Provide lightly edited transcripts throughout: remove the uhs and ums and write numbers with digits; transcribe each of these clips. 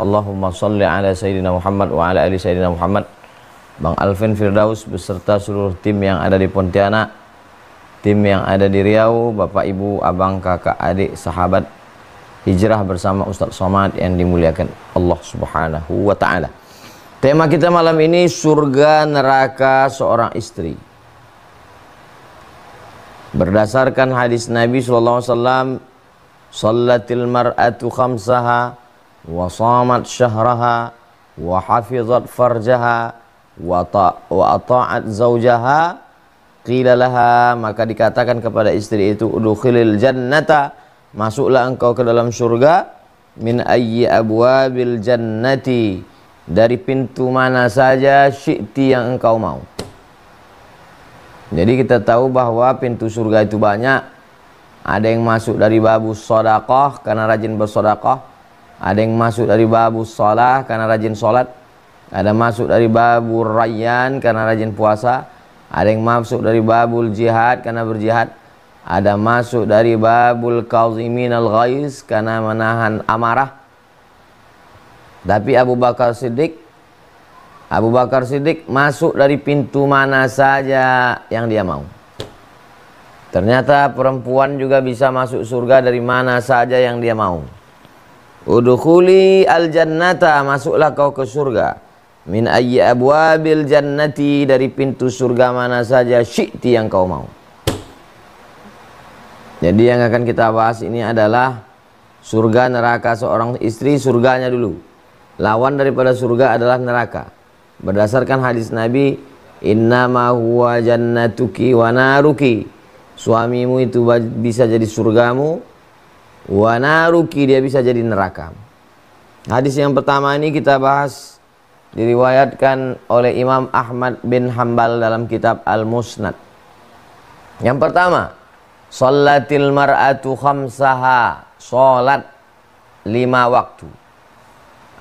Allahumma sholli ala Sayyidina Muhammad wa ala ali Sayyidina Muhammad. Bang Alvin Firdaus beserta seluruh tim yang ada di Pontianak, tim yang ada di Riau, Bapak Ibu, Abang, Kakak, Adik, sahabat hijrah bersama Ustadz Somad yang dimuliakan Allah Subhanahu wa Ta'ala. Tema kita malam ini surga neraka seorang istri. Berdasarkan hadis Nabi SAW, Sallatil mar'atu khamsaha wa shamat syahraha wa hafizat farjaha wa ata'at zawjaha. Qila laha, maka dikatakan kepada istri itu, udkhilil jannata, masuklah engkau ke dalam surga, min ayyi abwabil jannati, dari pintu mana saja syi'ti yang engkau mau. Jadi kita tahu bahwa pintu surga itu banyak. Ada yang masuk dari babus sedekah karena rajin bersedekah, ada yang masuk dari babus shalah karena rajin salat, ada masuk dari babur rayyan karena rajin puasa, ada yang masuk dari babul jihad karena berjihad, ada masuk dari babul kaziminal ghaiz karena menahan amarah. Tapi Abu Bakar Siddiq masuk dari pintu mana saja yang dia mau. Ternyata perempuan juga bisa masuk surga dari mana saja yang dia mau. Udkhuli al jannata, masuklah kau ke surga, min ayyi abwabil jannati, dari pintu surga mana saja syi'ti yang kau mau. Jadi yang akan kita bahas ini adalah surga neraka seorang istri. Surganya dulu, lawan daripada surga adalah neraka. Berdasarkan hadis Nabi, innama huwa jannatuki wa naruki, suamimu itu bisa jadi surgamu, wa naruki, dia bisa jadi neraka. Hadis yang pertama ini kita bahas, diriwayatkan oleh Imam Ahmad bin Hanbal dalam kitab Al-Musnad. Yang pertama, Shallatil mar'atu khamsaha, salat 5 waktu.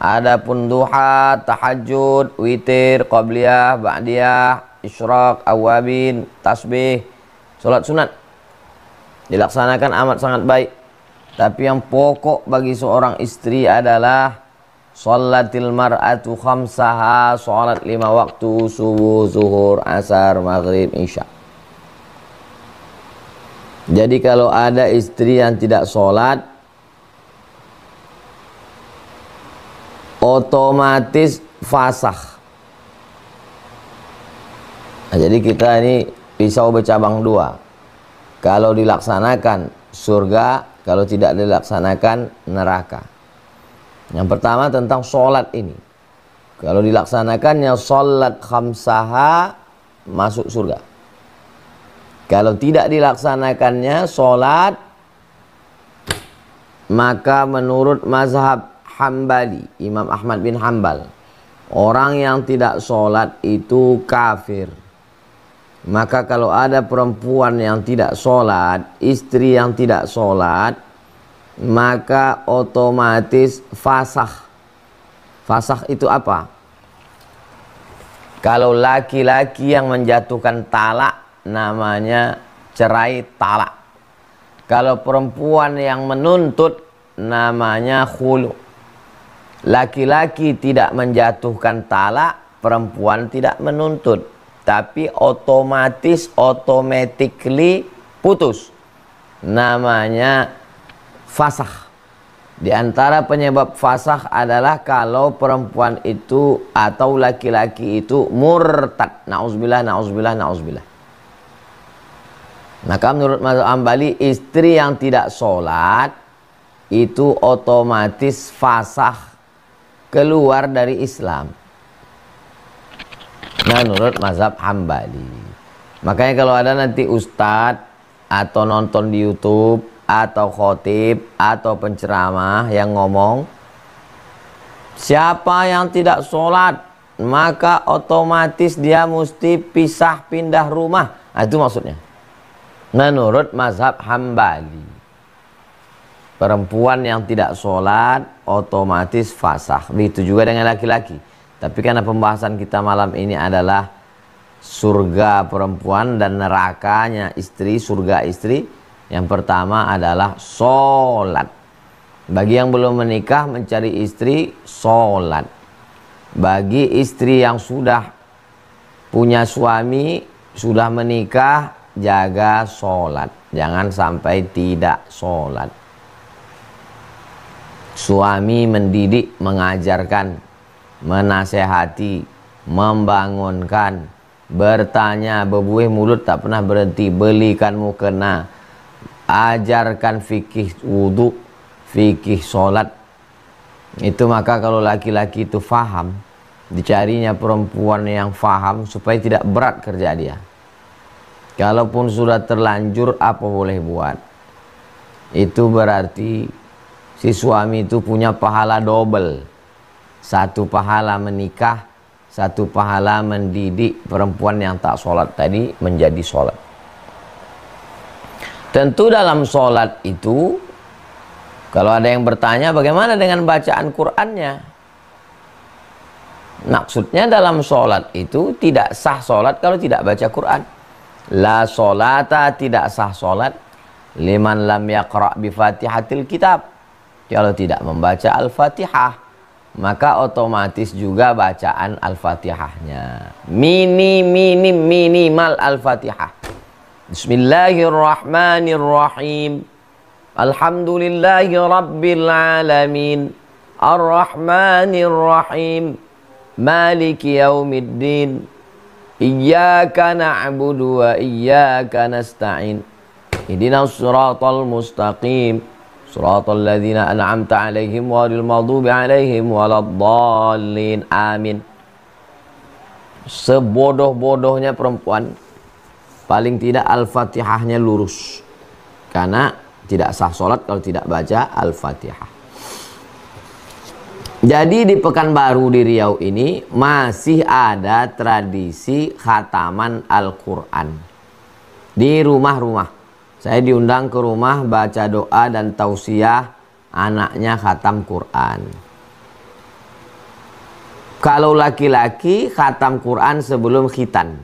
Adapun duha, tahajud, witir, qabliyah, ba'diyah, isyraq, awabin, tasbih, salat sunat dilaksanakan amat sangat baik. Tapi yang pokok bagi seorang istri adalah Shallatil mar'atu khamsaha, salat 5 waktu, subuh, zuhur, asar, maghrib, isya. Jadi kalau ada istri yang tidak sholat, otomatis fasakh. Nah, jadi kita ini pisau bercabang 2. Kalau dilaksanakan surga, kalau tidak dilaksanakan neraka. Yang pertama tentang sholat ini. Kalau dilaksanakannya sholat khamsaha, masuk surga. Kalau tidak dilaksanakannya sholat, maka menurut mazhab Hambali, Imam Ahmad bin Hanbal, orang yang tidak sholat itu kafir. Maka kalau ada perempuan yang tidak sholat, istri yang tidak sholat, maka otomatis fasakh. Fasakh itu apa? Kalau laki-laki yang menjatuhkan talak, namanya cerai talak. Kalau perempuan yang menuntut, namanya khulu. Laki-laki tidak menjatuhkan talak, perempuan tidak menuntut, tapi otomatis, automatically putus, namanya fasakh. Di antara penyebab fasakh adalah kalau perempuan itu atau laki-laki itu murtad. Na'udzubillah, na'udzubillah, na'udzubillah. Maka menurut mazhab Hambali, istri yang tidak sholat itu otomatis fasakh, keluar dari Islam. Nah, menurut mazhab Hambali. Makanya kalau ada nanti ustadz atau nonton di YouTube atau khotib atau penceramah yang ngomong, siapa yang tidak sholat maka otomatis dia mesti pisah pindah rumah. Nah, itu maksudnya. Menurut mazhab Hambali, perempuan yang tidak sholat otomatis fasakh. Begitu juga dengan laki-laki. Tapi karena pembahasan kita malam ini adalah surga perempuan dan nerakanya istri, surga istri, yang pertama adalah sholat. Bagi yang belum menikah, mencari istri, sholat. Bagi istri yang sudah punya suami, sudah menikah, jaga sholat. Jangan sampai tidak sholat. Suami mendidik, mengajarkan, menasehati, membangunkan, bertanya, berbuih mulut tak pernah berhenti, belikan mukena, ajarkan fikih wudhu, fikih sholat. Itu maka kalau laki-laki itu faham, dicarinya perempuan yang faham supaya tidak berat kerja dia. Kalaupun sudah terlanjur, apa boleh buat? Itu berarti si suami itu punya pahala double. Satu pahala menikah, satu pahala mendidik perempuan yang tak sholat tadi menjadi sholat. Tentu dalam sholat itu, kalau ada yang bertanya bagaimana dengan bacaan Qur'annya? Maksudnya dalam sholat itu tidak sah sholat kalau tidak baca Qur'an. La sholata, tidak sah sholat liman lam yaqra' bi fatihatil kitab. Kalau tidak membaca Al-Fatihah, maka otomatis juga bacaan Al-Fatihahnya minimal Al-Fatihah. Bismillahirrahmanirrahim. Alhamdulillahi rabbil alamin. Ar-Rahmanir-Rahim. Maliki yaumiddin. Iyyaka na'budu wa iyyaka nasta'in. Ihdinas siratal mustaqim. Siratal ladzina an'amta 'alaihim ghairil maghdubi 'alaihim waladdallin. Amin. Sebodoh-bodohnya perempuan, paling tidak Al-Fatihahnya lurus. Karena tidak sah sholat kalau tidak baca Al-Fatihah. Jadi di Pekanbaru di Riau ini masih ada tradisi khataman Al-Quran di rumah-rumah. Saya diundang ke rumah baca doa dan tausiah anaknya khatam Quran. Kalau laki-laki khatam Quran sebelum khitan.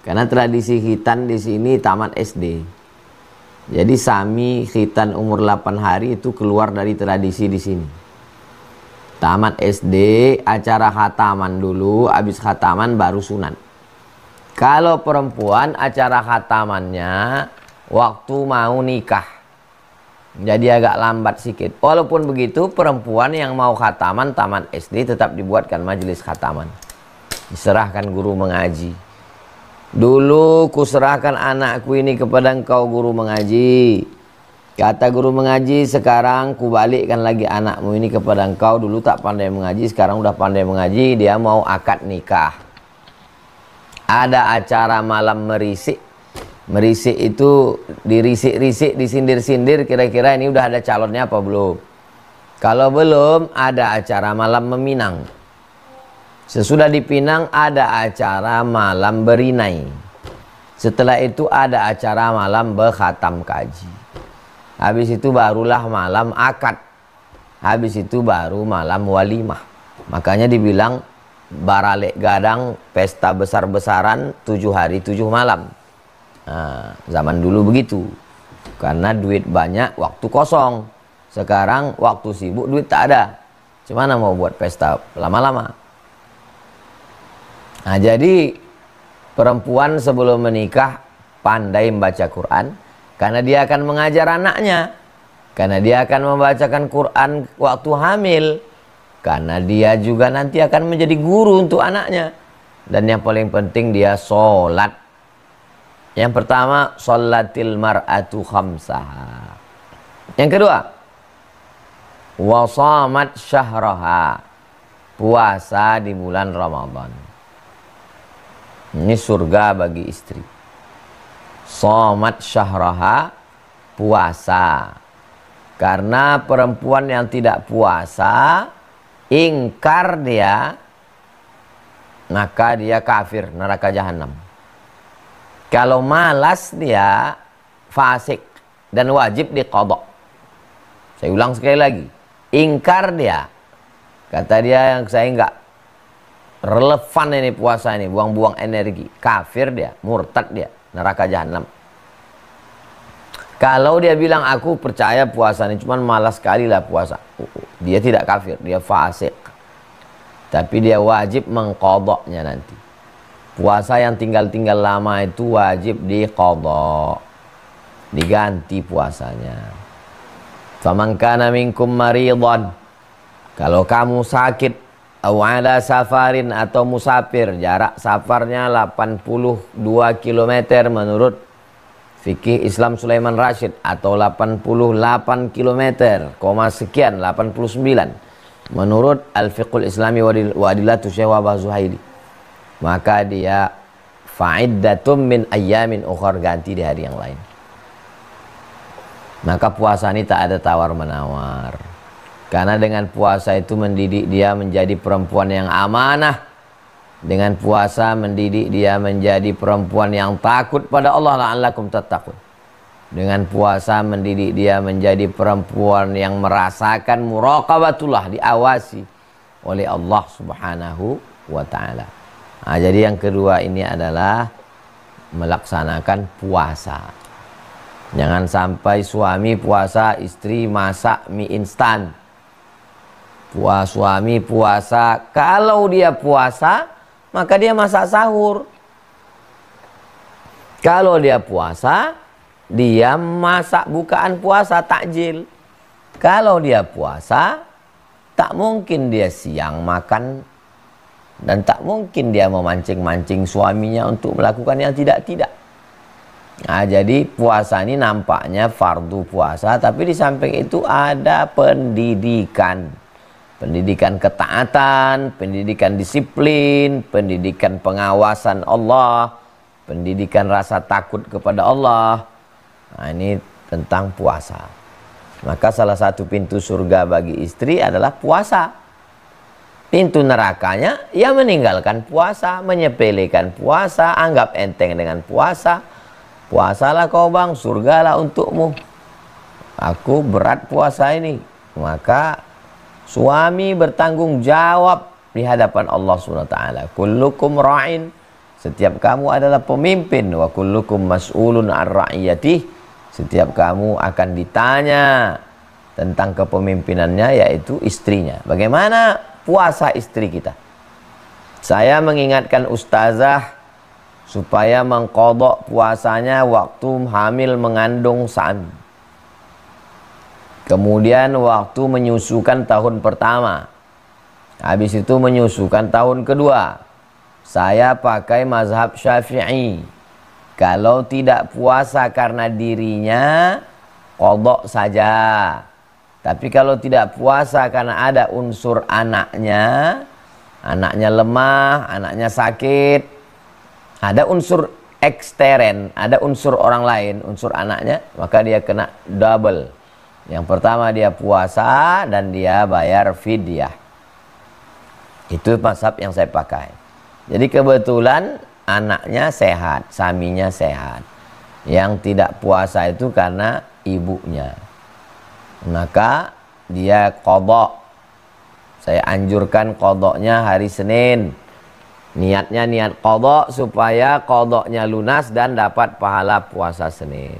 Karena tradisi khitan di sini tamat SD. Jadi sami khitan umur 8 hari itu keluar dari tradisi di sini. Tamat SD, acara khataman dulu, habis khataman baru sunat. Kalau perempuan, acara khatamannya waktu mau nikah. Jadi agak lambat sedikit. Walaupun begitu, perempuan yang mau khataman tamat SD tetap dibuatkan majelis khataman. Diserahkan guru mengaji. Dulu kuserahkan anakku ini kepada engkau guru mengaji. Kata guru mengaji, sekarang kubalikkan lagi anakmu ini kepada engkau. Dulu tak pandai mengaji, sekarang udah pandai mengaji. Dia mau akad nikah. Ada acara malam merisik. Merisik itu dirisik-risik, disindir-sindir. Kira-kira ini udah ada calonnya apa belum? Kalau belum, ada acara malam meminang. Sesudah dipinang, ada acara malam berinai. Setelah itu ada acara malam berkhatam kaji. Habis itu barulah malam akad. Habis itu baru malam walimah. Makanya dibilang baralek gadang, pesta besar-besaran 7 hari 7 malam. Nah, zaman dulu begitu. Karena duit banyak, waktu kosong. Sekarang waktu sibuk, duit tak ada. Gimana mau buat pesta lama-lama? Nah, jadi perempuan sebelum menikah pandai membaca Quran. Karena dia akan mengajar anaknya. Karena dia akan membacakan Quran waktu hamil. Karena dia juga nanti akan menjadi guru untuk anaknya. Dan yang paling penting dia sholat. Yang pertama, sholatil mar'atu khamsaha. Yang kedua, wasamat syahraha. Puasa di bulan Ramadan. Ini surga bagi istri. Somat syahraha, puasa. Karena perempuan yang tidak puasa, ingkar dia, maka dia kafir, neraka jahanam. Kalau malas dia, fasik dan wajib diqadha. Saya ulang sekali lagi, ingkar dia, kata dia yang saya enggak relevan ini puasa ini, buang-buang energi, kafir dia, murtad dia, neraka jahanam. Kalau dia bilang aku percaya puasa ini, cuman malas sekali lah puasa, dia tidak kafir, dia fasik. Tapi dia wajib mengqadha'nya nanti. Puasa yang tinggal-tinggal lama itu wajib diqadha', diganti puasanya. Faman kana minkum maridhan, kalau kamu sakit, aw ala safarin, atau musafir, jarak safarnya 82 km menurut fikih Islam Sulaiman Rashid, atau 88 km, sekian, 89 menurut Al-Fiqhul Islami wa Adillatu Syekh Wahbah Zuhaili, maka dia fa'iddatum min ayyamin ukhar, ganti di hari yang lain. Maka puasa ini tak ada tawar-menawar. Karena dengan puasa itu mendidik dia menjadi perempuan yang amanah. Dengan puasa mendidik dia menjadi perempuan yang takut pada Allah, la'allakum tattaqun. Dengan puasa mendidik dia menjadi perempuan yang merasakan muraqabatullah, diawasi oleh Allah Subhanahu wa ta'ala. Nah, jadi yang kedua ini adalah melaksanakan puasa. Jangan sampai suami puasa, istri masak mie instan. Suami puasa, kalau dia puasa, maka dia masak sahur. Kalau dia puasa, dia masak bukaan puasa, takjil. Kalau dia puasa, tak mungkin dia siang makan, dan tak mungkin dia memancing-mancing suaminya untuk melakukan yang tidak-tidak. Nah, jadi puasa ini nampaknya fardu puasa, tapi di samping itu ada pendidikan. Pendidikan ketaatan, pendidikan disiplin, pendidikan pengawasan Allah, pendidikan rasa takut kepada Allah. Nah, ini tentang puasa. Maka salah satu pintu surga bagi istri adalah puasa. Pintu nerakanya, ia meninggalkan puasa, menyepelekan puasa, anggap enteng dengan puasa. Puasalah kau bang, surgalah untukmu. Aku berat puasa ini. Maka suami bertanggung jawab di hadapan Allah SWT. Kullukum ra'in, setiap kamu adalah pemimpin. Wa kullukum mas'ulun an ra'iyatih, setiap kamu akan ditanya tentang kepemimpinannya, yaitu istrinya. Bagaimana puasa istri kita? Saya mengingatkan ustazah supaya mengqadha puasanya waktu hamil mengandung Sa'am. Kemudian waktu menyusukan tahun pertama. Habis itu menyusukan tahun kedua. Saya pakai mazhab Syafi'i. Kalau tidak puasa karena dirinya, qadha saja. Tapi kalau tidak puasa karena ada unsur anaknya, anaknya lemah, anaknya sakit, ada unsur ekstern, ada unsur orang lain, unsur anaknya, maka dia kena double. Yang pertama dia puasa dan dia bayar fidyah. Itu mazhab yang saya pakai. Jadi kebetulan anaknya sehat, suaminya sehat. Yang tidak puasa itu karena ibunya. Maka dia qadha. Saya anjurkan qadhanya hari Senin. Niatnya niat qadha supaya qadhanya lunas dan dapat pahala puasa Senin.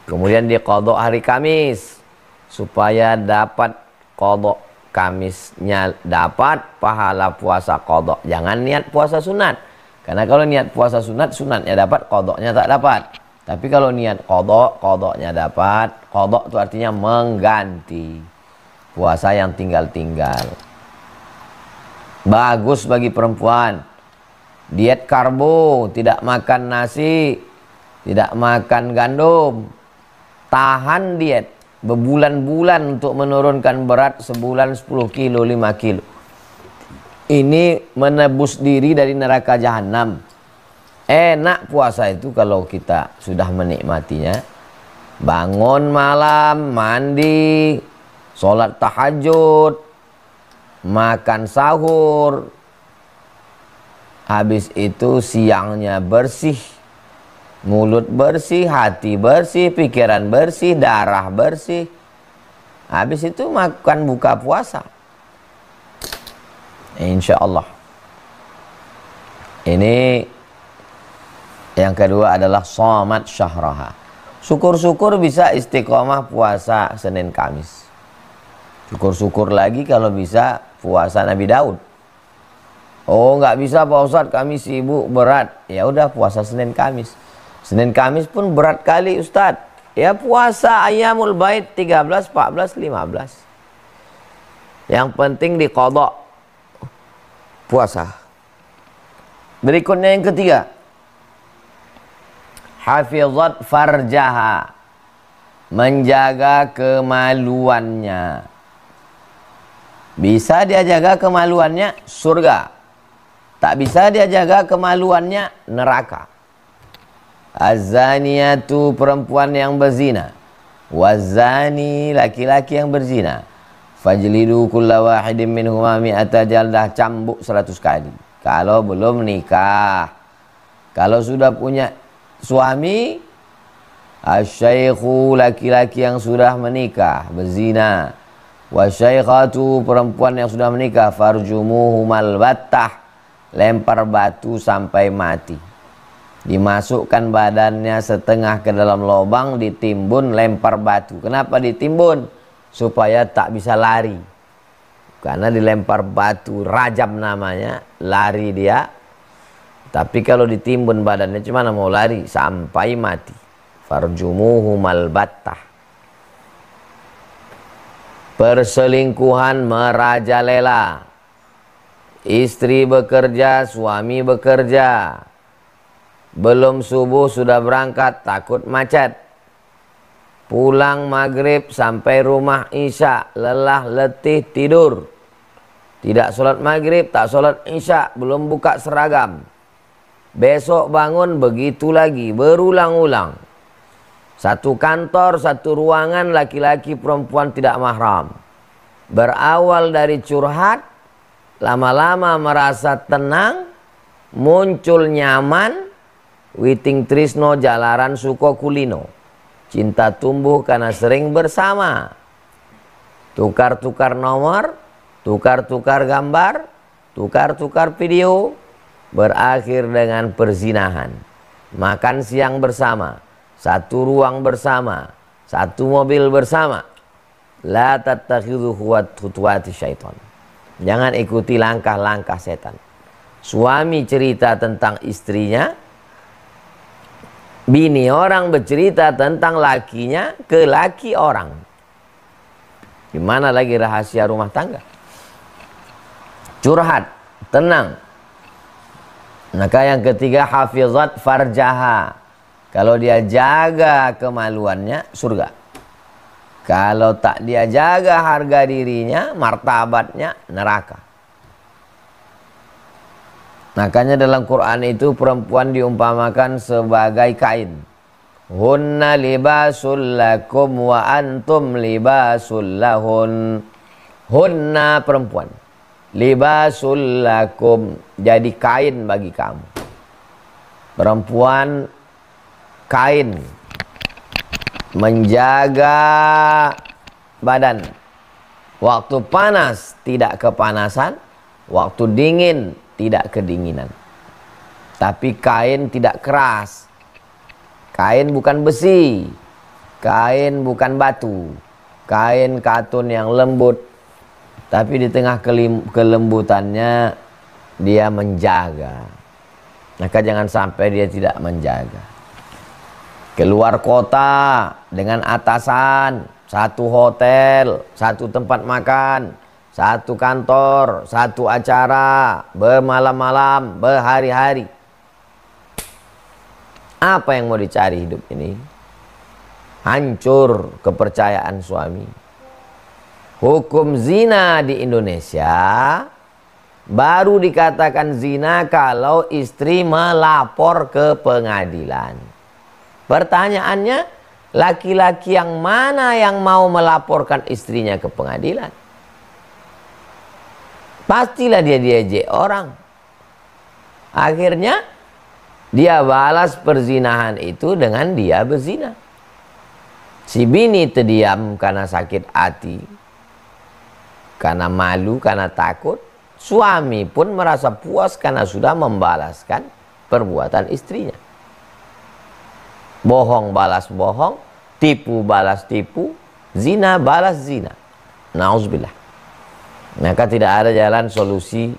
Kemudian di qadha hari Kamis supaya dapat qadha Kamisnya, dapat pahala puasa qadha. Jangan niat puasa sunat. Karena kalau niat puasa sunat, sunatnya dapat, qadhanya tak dapat. Tapi kalau niat qadha, qadhanya dapat. Qadha itu artinya mengganti puasa yang tinggal-tinggal. Bagus bagi perempuan. Diet karbo, tidak makan nasi, tidak makan gandum. Tahan diet berbulan-bulan untuk menurunkan berat, sebulan 10 kilo, 5 kilo. Ini menebus diri dari neraka jahanam. Enak puasa itu kalau kita sudah menikmatinya. Bangun malam, mandi, sholat tahajud, makan sahur, habis itu siangnya bersih, mulut bersih, hati bersih, pikiran bersih, darah bersih. Habis itu makan buka puasa, insya Allah. Ini yang kedua adalah shamat syahraha. Syukur-syukur bisa istiqomah puasa Senin Kamis. Syukur-syukur lagi kalau bisa puasa Nabi Daud. Oh, nggak bisa Pak Ustadz, kami sibuk berat. Ya udah puasa Senin Kamis. Senin Kamis pun berat kali Ustadz. Ya puasa Ayyamul Bait 13, 14, 15. Yang penting diqadha puasa. Berikutnya yang ketiga. Hafizat farjaha, menjaga kemaluannya. Bisa dia jaga kemaluannya, surga. Tak bisa dia jaga kemaluannya, neraka. Az-zaniyatu, perempuan yang berzina. Waz-zani, laki-laki yang berzina. Fajlidu kulla wahidin minhuma mi'ata jaldah, cambuk 100 kali. Kalau belum nikah. Kalau sudah punya suami, asyaikhu, laki-laki yang sudah menikah, berzina. Wasyaikhatu, perempuan yang sudah menikah, farjumuhumal battah, lempar batu sampai mati. Dimasukkan badannya setengah ke dalam lubang, ditimbun, lempar batu. Kenapa ditimbun? Supaya tak bisa lari. Karena dilempar batu, rajam namanya, lari dia. Tapi kalau ditimbun badannya cuma mau lari sampai mati. Farjumuhumal battah. Perselingkuhan merajalela. Istri bekerja, suami bekerja. Belum subuh sudah berangkat, takut macet. Pulang maghrib sampai rumah isya, lelah letih tidur. Tidak sholat maghrib, tak sholat isya, belum buka seragam. Besok bangun begitu lagi, berulang-ulang. Satu kantor, satu ruangan, laki-laki perempuan tidak mahram. Berawal dari curhat, lama-lama merasa tenang, muncul nyaman, witing trisno jalaran suko kulino. Cinta tumbuh karena sering bersama. Tukar-tukar nomor, tukar-tukar gambar, tukar-tukar video, berakhir dengan perzinahan. Makan siang bersama, satu ruang bersama, satu mobil bersama. La tattakhidhu khutuwati syaitan. Jangan ikuti langkah-langkah setan. Suami cerita tentang istrinya, bini orang bercerita tentang lakinya ke laki orang. Gimana lagi rahasia rumah tangga? Curhat, tenang. Maka yang ketiga, hafizat farjaha. Kalau dia jaga kemaluannya, surga. Kalau tak dia jaga harga dirinya, martabatnya, neraka. Makanya dalam Quran itu perempuan diumpamakan sebagai kain. Hunna libasul lakum wa antum libasul lahun. Hunna perempuan, libasul lakum, jadi kain bagi kamu. Perempuan kain, menjaga badan. Waktu panas tidak kepanasan, waktu dingin tidak kedinginan. Tapi kain tidak keras. Kain bukan besi. Kain bukan batu. Kain katun yang lembut. Tapi di tengah kelembutannya dia menjaga. Maka jangan sampai dia tidak menjaga. Keluar kota dengan atasan, satu hotel, satu tempat makan, satu kantor, satu acara, bermalam-malam, berhari-hari. Apa yang mau dicari hidup ini? Hancur kepercayaan suami. Hukum zina di Indonesia baru dikatakan zina kalau istri melapor ke pengadilan. Pertanyaannya, laki-laki yang mana yang mau melaporkan istrinya ke pengadilan? Pastilah dia diejek orang. Akhirnya dia balas perzinahan itu dengan dia berzina. Si bini terdiam karena sakit hati, karena malu, karena takut. Suami pun merasa puas karena sudah membalaskan perbuatan istrinya. Bohong balas bohong, tipu balas tipu, zina balas zina. Nauzubillah. Maka tidak ada jalan solusi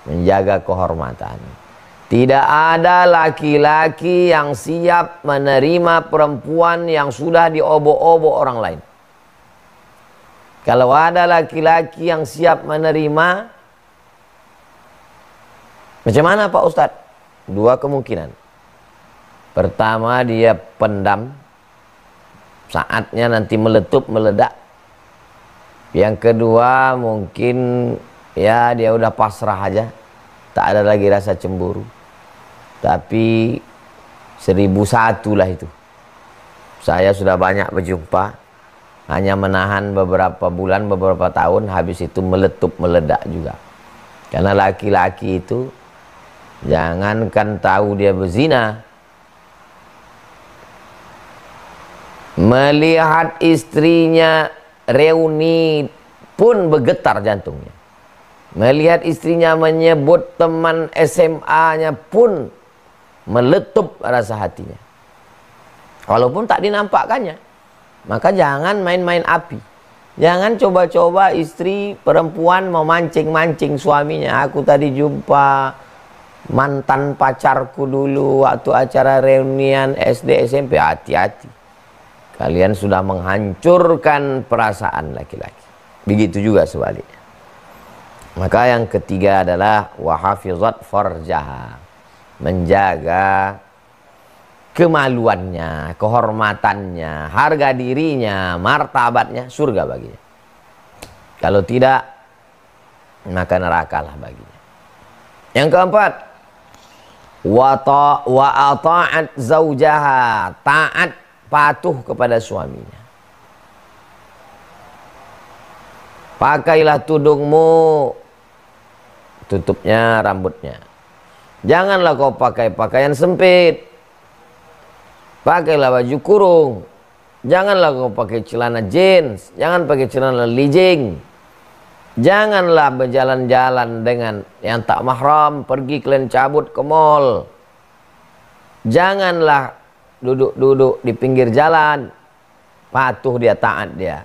menjaga kehormatan. Tidak ada laki-laki yang siap menerima perempuan yang sudah diobok-obok orang lain. Kalau ada laki-laki yang siap menerima, macam mana Pak Ustadz? Dua kemungkinan. Pertama, dia pendam, saatnya nanti meletup, meledak. Yang kedua, mungkin ya dia udah pasrah aja, tak ada lagi rasa cemburu. Tapi 1001 lah itu. Saya sudah banyak berjumpa, hanya menahan beberapa bulan, beberapa tahun, habis itu meletup, meledak juga. Karena laki-laki itu, jangankan tahu dia berzina, melihat istrinya reuni pun bergetar jantungnya. Melihat istrinya menyebut teman SMA-nya pun meletup rasa hatinya. Walaupun tak dinampakkannya. Maka jangan main-main api. Jangan coba-coba istri perempuan memancing-mancing suaminya. Aku tadi jumpa mantan pacarku dulu waktu acara reunian SD SMP. Hati-hati. Kalian sudah menghancurkan perasaan laki-laki. Begitu juga sebaliknya. Maka yang ketiga adalah wahafizat farjaha. Menjaga kemaluannya, kehormatannya, harga dirinya, martabatnya, surga baginya. Kalau tidak, maka nerakalah baginya. Yang keempat, wa ata'at zaujaha, taat, patuh kepada suaminya. Pakailah tudungmu, tutupnya rambutnya. Janganlah kau pakai pakaian sempit. Pakailah baju kurung. Janganlah kau pakai celana jeans. Jangan pakai celana legging. Janganlah berjalan-jalan dengan yang tak mahram, pergi kalian cabut ke mall. Janganlah duduk-duduk di pinggir jalan. Patuh dia, taat dia.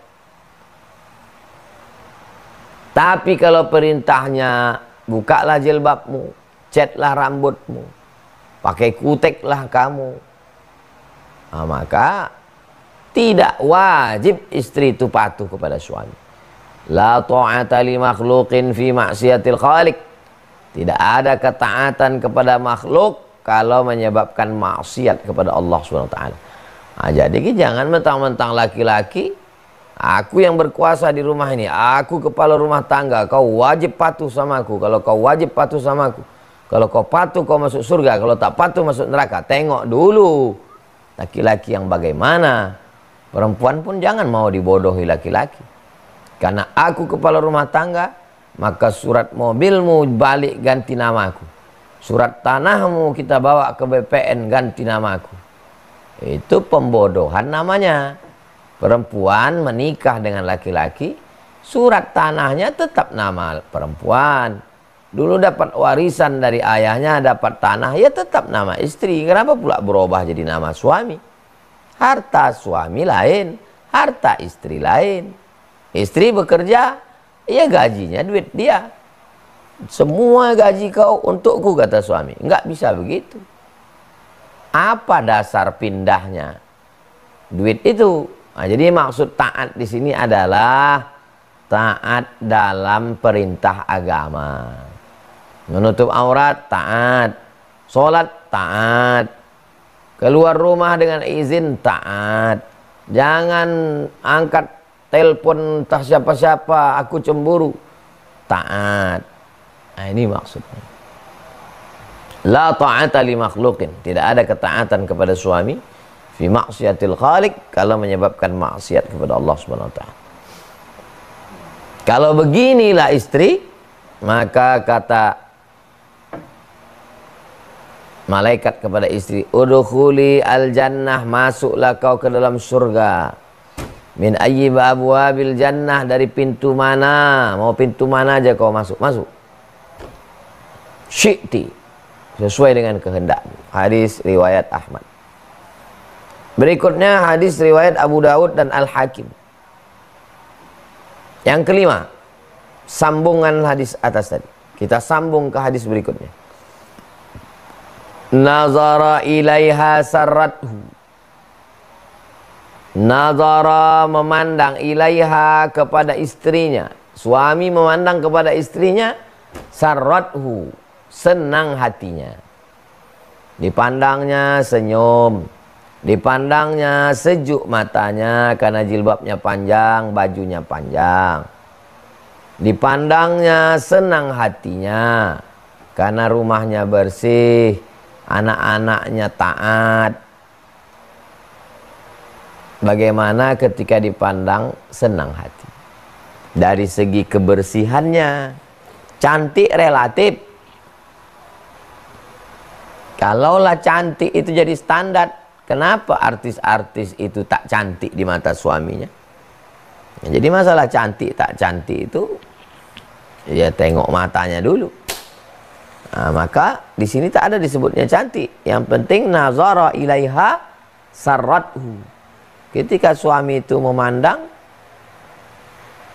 Tapi kalau perintahnya, bukalah jilbabmu, catlah rambutmu, pakai kuteklah kamu, nah, maka tidak wajib istri itu patuh kepada suami. La ta'ata li makhluqin fi maksiatil khaliq. Tidak ada ketaatan kepada makhluk kalau menyebabkan maksiat kepada Allah SWT. Nah, jadi jangan mentang-mentang laki-laki, aku yang berkuasa di rumah ini, aku kepala rumah tangga, kau wajib patuh sama aku. Kalau kau wajib patuh sama aku, kalau kau patuh kau masuk surga, kalau tak patuh masuk neraka. Tengok dulu laki-laki yang bagaimana. Perempuan pun jangan mau dibodohi laki-laki. Karena aku kepala rumah tangga, maka surat mobilmu balik ganti namaku. Surat tanahmu kita bawa ke BPN ganti namaku. Itu pembodohan namanya. Perempuan menikah dengan laki-laki, surat tanahnya tetap nama perempuan. Dulu dapat warisan dari ayahnya, dapat tanah, ya tetap nama istri. Kenapa pula berubah jadi nama suami? Harta suami lain, harta istri lain. Istri bekerja, ya gajinya duit dia. Semua gaji kau untukku, kata suami. Enggak bisa begitu. Apa dasar pindahnya duit itu? Nah, jadi maksud taat di sini adalah taat dalam perintah agama. Menutup aurat, taat. Sholat, taat. Keluar rumah dengan izin, taat. Jangan angkat telepon entah siapa-siapa, aku cemburu. Taat. Nah, ini maksudnya. La ta'ata li makhluqin. Tidak ada ketaatan kepada suami fi maksiatil khaliq, kalau menyebabkan maksiat kepada Allah Subhanahu wa taala. Kalau beginilah istri, maka kata malaikat kepada istri, udkhuli al-jannah, masuklah kau ke dalam surga. Min ayyi abwabil jannah, dari pintu mana, mau pintu mana aja kau masuk, masuk. Syi'ti, sesuai dengan kehendakmu. Hadis riwayat Ahmad. Berikutnya hadis riwayat Abu Dawud dan Al-Hakim. Yang kelima, sambungan hadis atas tadi. Kita sambung ke hadis berikutnya. Nazara ilaiha sarrathu. Nazara memandang ilaiha kepada istrinya. Suami memandang kepada istrinya, sarrathu, senang hatinya. Dipandangnya senyum, dipandangnya sejuk matanya karena jilbabnya panjang, bajunya panjang. Dipandangnya senang hatinya karena rumahnya bersih, anak-anaknya taat. Bagaimana ketika dipandang senang hati? Dari segi kebersihannya, cantik relatif. Kalaulah cantik itu jadi standar, kenapa artis-artis itu tak cantik di mata suaminya? Jadi masalah cantik tak cantik itu, ya tengok matanya dulu. Nah, maka di sini tak ada disebutnya cantik. Yang penting nazara ilaiha sarrathu. Ketika suami itu memandang,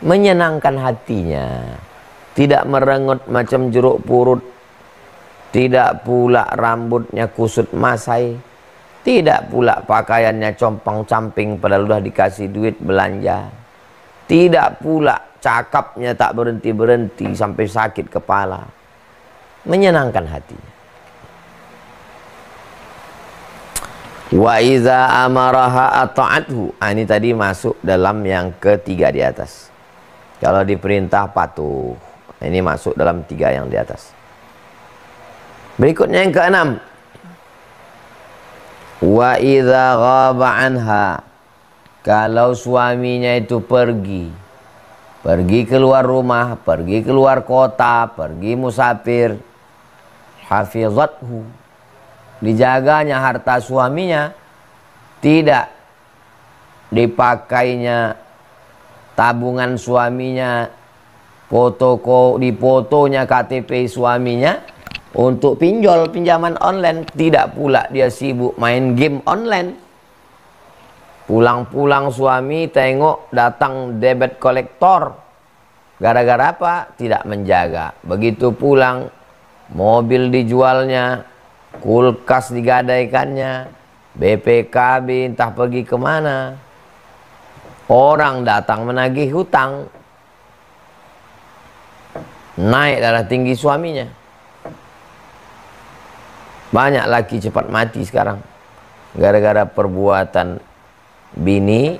menyenangkan hatinya, tidak merengut macam jeruk purut, tidak pula rambutnya kusut masai, tidak pula pakaiannya compang-camping padahal sudah dikasih duit belanja, tidak pula cakapnya tak berhenti-berhenti sampai sakit kepala. Menyenangkan hatinya. Wa iza amaraha ata'athu. Ini tadi masuk dalam yang ketiga di atas. Kalau diperintah patuh. Ini masuk dalam tiga yang di atas. Berikutnya yang keenam. Wa idza ghaba anha. Kalau suaminya itu pergi keluar rumah, pergi keluar kota, pergi musafir, hafizathu, dijaganya harta suaminya, tidak dipakainya tabungan suaminya, difotonya KTP suaminya untuk pinjaman online, tidak pula dia sibuk main game online. Pulang-pulang suami tengok datang debit kolektor. Gara-gara apa? Tidak menjaga. Begitu pulang, mobil dijualnya, kulkas digadaikannya, BPKB entah pergi kemana. Orang datang menagih hutang. Naik darah tinggi suaminya. Banyak laki cepat mati sekarang gara-gara perbuatan bini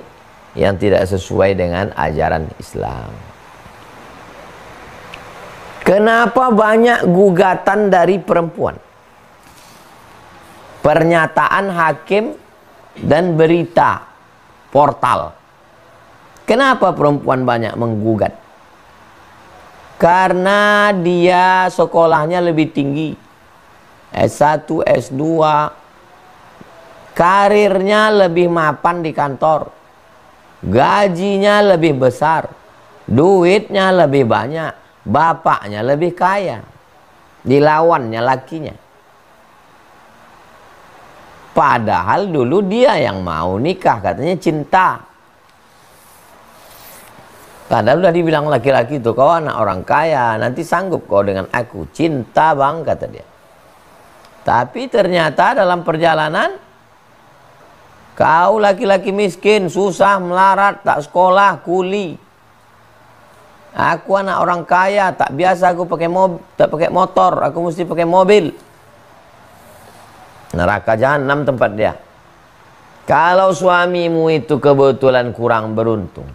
yang tidak sesuai dengan ajaran Islam. Kenapa banyak gugatan dari perempuan? Pernyataan hakim dan berita portal. Kenapa perempuan banyak menggugat? Karena dia sekolahnya lebih tinggi, S1, S2, karirnya lebih mapan di kantor, gajinya lebih besar, duitnya lebih banyak, bapaknya lebih kaya, dilawannya lakinya. Padahal dulu dia yang mau nikah, katanya cinta. Padahal udah dibilang laki-laki itu, kau anak orang kaya, nanti sanggup kau dengan aku. Cinta bang, kata dia. Tapi ternyata dalam perjalanan, kau laki-laki miskin, susah, melarat, tak sekolah, kuli. Aku anak orang kaya, tak biasa aku tak pakai motor, aku mesti pakai mobil. Neraka jahanam tempat dia. Kalau suamimu itu kebetulan kurang beruntung,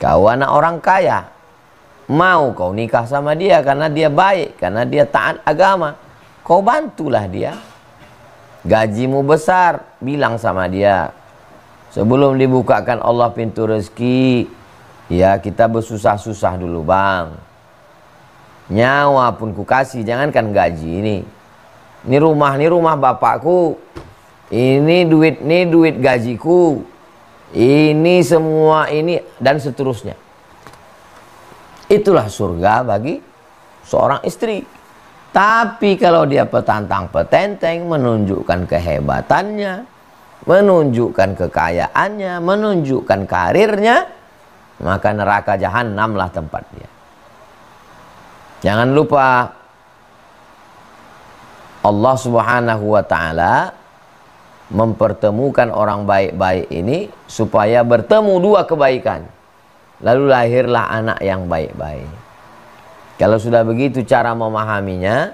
kau anak orang kaya, mau kau nikah sama dia karena dia baik, karena dia taat agama, kau bantulah dia. Gajimu besar, bilang sama dia, sebelum dibukakan Allah pintu rezeki, ya kita bersusah-susah dulu bang. Nyawa pun ku kasih, jangankan gaji ini. Ini rumah bapakku. Ini duit gajiku. Ini semua ini dan seterusnya. Itulah surga bagi seorang istri. Tapi kalau dia petantang petenteng, menunjukkan kehebatannya, menunjukkan kekayaannya, menunjukkan karirnya, maka neraka jahanamlah tempat dia. Jangan lupa Allah Subhanahu wa ta'ala mempertemukan orang baik-baik ini supaya bertemu dua kebaikan, lalu lahirlah anak yang baik-baik. Kalau sudah begitu cara memahaminya,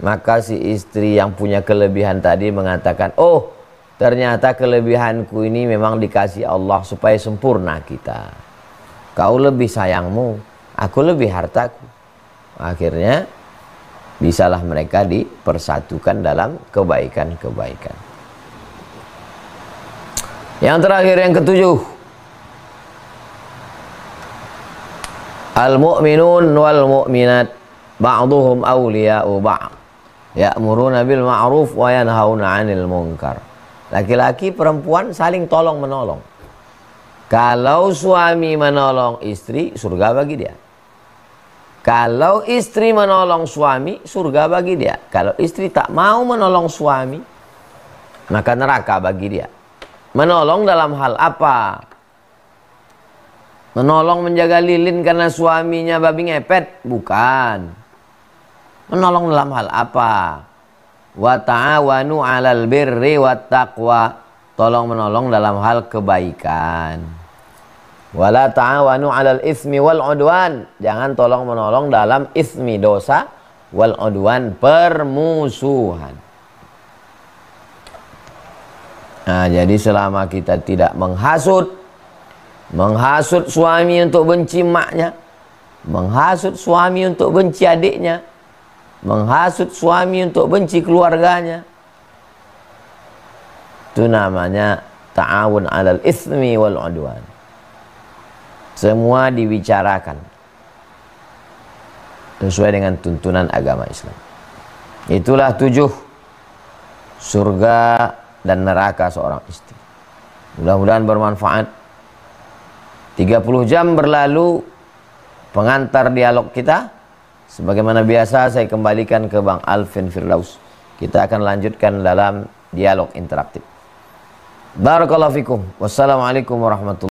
maka si istri yang punya kelebihan tadi mengatakan, oh ternyata kelebihanku ini memang dikasih Allah supaya sempurna kita. Kau lebih sayangmu, aku lebih hartaku. Akhirnya bisalah mereka dipersatukan dalam kebaikan-kebaikan. Yang terakhir, yang ketujuh, al-mu'minun wal mu'minat ba'duhum awliya'u ba'd ya'muruna bil ma'ruf wa yanhauna 'anil munkar. Laki-laki perempuan saling tolong menolong. Kalau suami menolong istri, surga bagi dia. Kalau istri menolong suami, surga bagi dia. Kalau istri tak mau menolong suami, maka neraka bagi dia. Menolong dalam hal apa? Menolong menjaga lilin karena suaminya babi ngepet? Bukan. Menolong dalam hal apa? Wa ta'awanu 'alal birri wat taqwa. Tolong menolong dalam hal kebaikan. Wala ta'awanu 'alal ismi wal 'udwan. Jangan tolong menolong dalam ismi, dosa, wal 'udwan, permusuhan. Nah, jadi selama kita tidak menghasut suami untuk benci maknya, menghasut suami untuk benci adiknya, menghasut suami untuk benci keluarganya, itu namanya ta'awun 'alal ismi wal 'udwan. Semua dibicarakan sesuai dengan tuntunan agama Islam. Itulah 7 surga dan neraka seorang istri. Mudah-mudahan bermanfaat. 30 jam berlalu pengantar dialog kita. Sebagaimana biasa saya kembalikan ke Bang Alvin Firdaus. Kita akan lanjutkan dalam dialog interaktif. Barakallahu fikum. Wassalamualaikum warahmatullahi wabarakatuh.